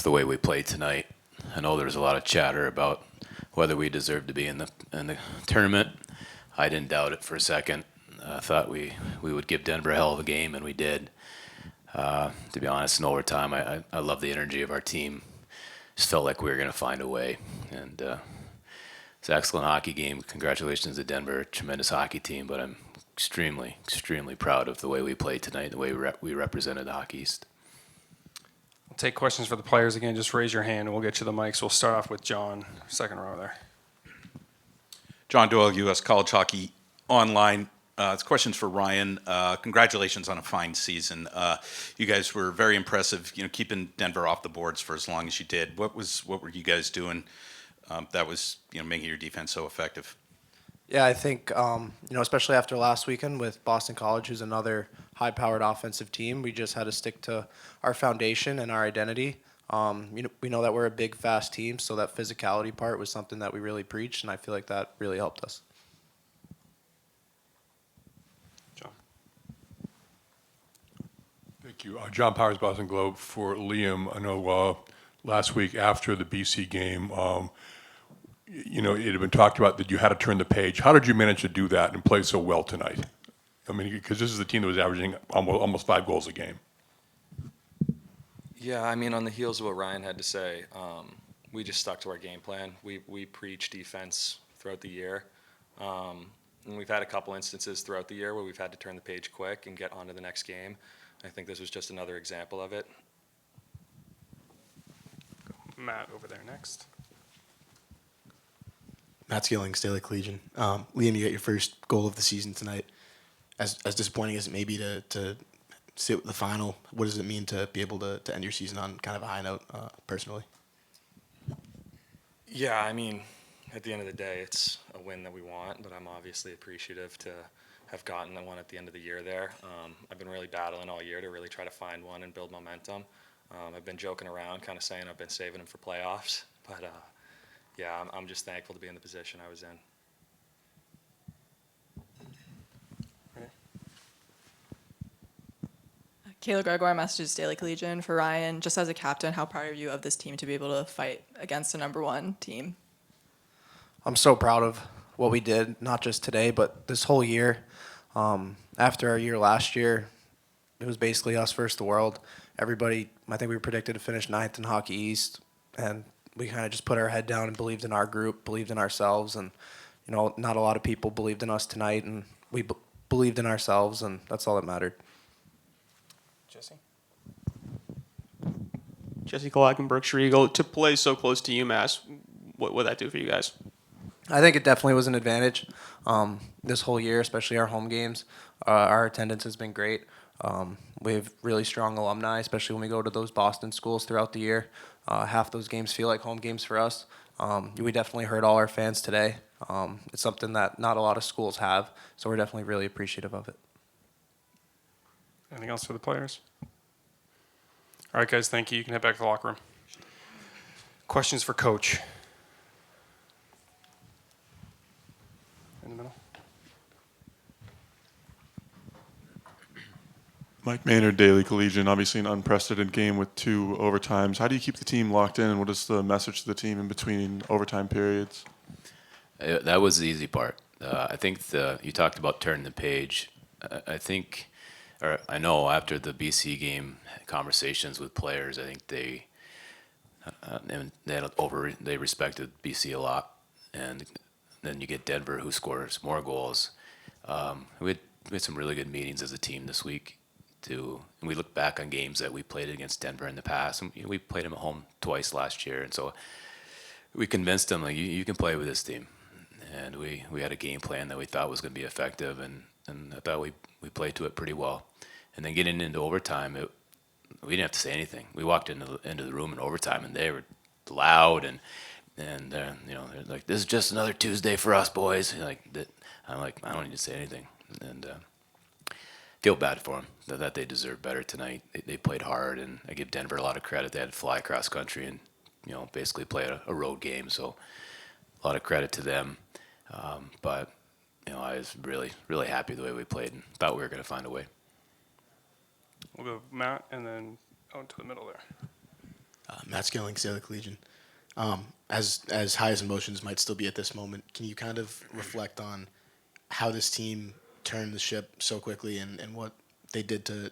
with the way we played tonight. I know there was a lot of chatter about whether we deserved to be in the tournament. I didn't doubt it for a second. I thought we would give Denver a hell of a game, and we did. To be honest, in overtime, I love the energy of our team. Just felt like we were going to find a way. And it's an excellent hockey game. Congratulations to Denver, tremendous hockey team. But I'm extremely, extremely proud of the way we played tonight, the way we represented the Hockey East. We'll take questions for the players again. Just raise your hand and we'll get you the mics. We'll start off with John, second row there. John Doyle, U.S. College Hockey Online. It's questions for Ryan. Congratulations on a fine season. You guys were very impressive, keeping Denver off the boards for as long as you did. What were you guys doing that was, making your defense so effective? Yeah, I think, especially after last weekend with Boston College, who's another high-powered offensive team, we just had to stick to our foundation and our identity. We know that we're a big, fast team, so that physicality part was something that we really preached, and I feel like that really helped us. John. Thank you. John Powers, Boston Globe. For Liam, I know last week after the BC game, it had been talked about that you had to turn the page. How did you manage to do that and play so well tonight? I mean, because this is the team that was averaging almost 5 goals a game. Yeah, I mean, on the heels of what Ryan had to say, we just stuck to our game plan. We preach defense throughout the year. And we've had a couple instances throughout the year where we've had to turn the page quick and get on to the next game. I think this was just another example of it. Matt over there next. Matt Skilling, Staley Collegian. Liam, you got your first goal of the season tonight. As disappointing as it may be to sit with the final, what does it mean to be able to end your season on kind of a high note, personally? Yeah, I mean, at the end of the day, it's a win that we want, but I'm obviously appreciative to have gotten the one at the end of the year there. I've been really battling all year to really try to find one and build momentum. I've been joking around, kind of saying I've been saving them for playoffs, but yeah, I'm just thankful to be in the position I was in. Kayla Gregoire, Massachusetts Daily Collegian. For Ryan, just as a captain, how proud are you of this team to be able to fight against a #1 team? I'm so proud of what we did, not just today, but this whole year. After our year last year, it was basically us versus the world. Everybody, I think we were predicted to finish 9th in Hockey East, and we kind of just put our head down and believed in our group, believed in ourselves, and not a lot of people believed in us tonight, and we believed in ourselves, and that's all that mattered. Jesse Kalakin, Berkshire Eagle. To play so close to UMass, what would that do for you guys? I think it definitely was an advantage this whole year, especially our home games. Our attendance has been great. We have really strong alumni, especially when we go to those Boston schools throughout the year. Half those games feel like home games for us. We definitely heard all our fans today. It's something that not a lot of schools have, so we're definitely really appreciative of it. Anything else for the players? All right, guys, thank you. You can head back to the locker room. Questions for Coach? In the middle. Mike Maynard, Daily Collegian. Obviously an unprecedented game with 2 overtimes. How do you keep the team locked in, and what is the message to the team in between overtime periods? That was the easy part. I think you talked about turning the page. I know after the BC game conversations with players, I think they respected BC a lot, and then you get Denver, who scores more goals. We had some really good meetings as a team this week, and we looked back on games that we played against Denver in the past. And, we played them at home twice last year, and so we convinced them, like, you can play with this team, and we had a game plan that we thought was going to be effective, and I thought we played to it pretty well. And then getting into overtime, we didn't have to say anything. We walked into the room in overtime, and they were loud, and they're like, "This is just another Tuesday for us, boys." I'm like, I don't need to say anything, and feel bad for them that they deserve better tonight. They played hard, and I give Denver a lot of credit. They had to fly across country and basically play a road game, so a lot of credit to them. But I was really, really happy the way we played, and thought we were going to find a way. We'll go Matt and then out to the middle there. Matt Skilling, Staley Collegian. As high as emotions might still be at this moment, can you kind of reflect on how this team turned the ship so quickly and what they did to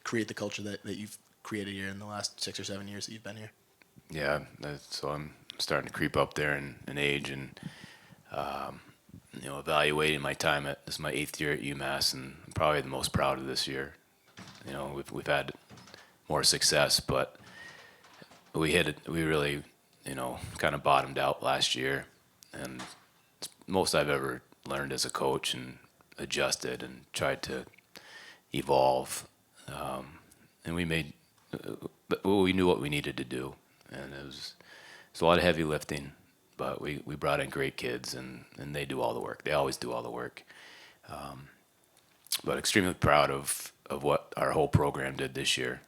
create the culture that you've created here in the last 6 or 7 years that you've been here? Yeah, so I'm starting to creep up there in age, and evaluating my time at this is my 8th year at UMass, and I'm probably the most proud of this year. We've had more success, but we really kind of bottomed out last year, and it's most I've ever learned as a coach and adjusted and tried to evolve. And but we knew what we needed to do, and it's a lot of heavy lifting, but we brought in great kids, and they do all the work. They always do all the work. But extremely proud of what our whole program did this year.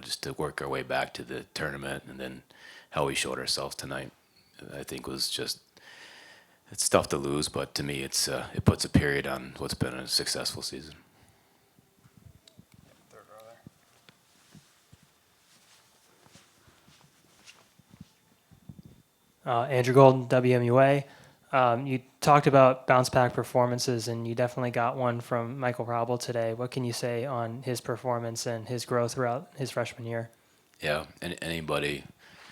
Just to work our way back to the tournament, and then how we showed ourselves tonight. I think was just, it's tough to lose, but to me, it puts a period on what's been a successful season. Andrew Golden, WMUA. You talked about bounce back performances, and you definitely got one from Michael Robel today. What can you say on his performance and his growth throughout his freshman year? Yeah, and anybody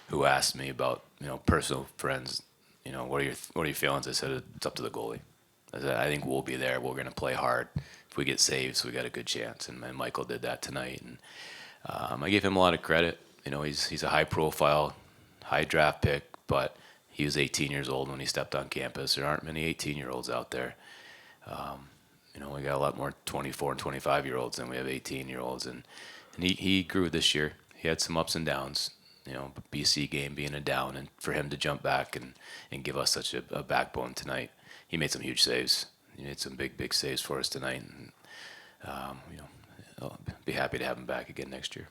who asked me about personal friends, what are your feelings? I said it's up to the goalie. I said I think we'll be there. We're going to play hard. If we get saves, we got a good chance. And Michael did that tonight, and I gave him a lot of credit. He's a high profile, high draft pick, but he was 18 years old when he stepped on campus. There aren't many 18-year-olds out there. We got a lot more 24 and 25-year-olds than we have 18-year-olds, and he grew this year. He had some ups and downs, BC game being a down, and for him to jump back and give us such a backbone tonight. He made some huge saves. He made some big saves for us tonight, and I'll be happy to have him back again next year.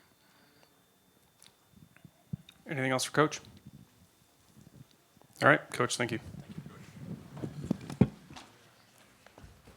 Anything else for Coach? All right, Coach, thank you.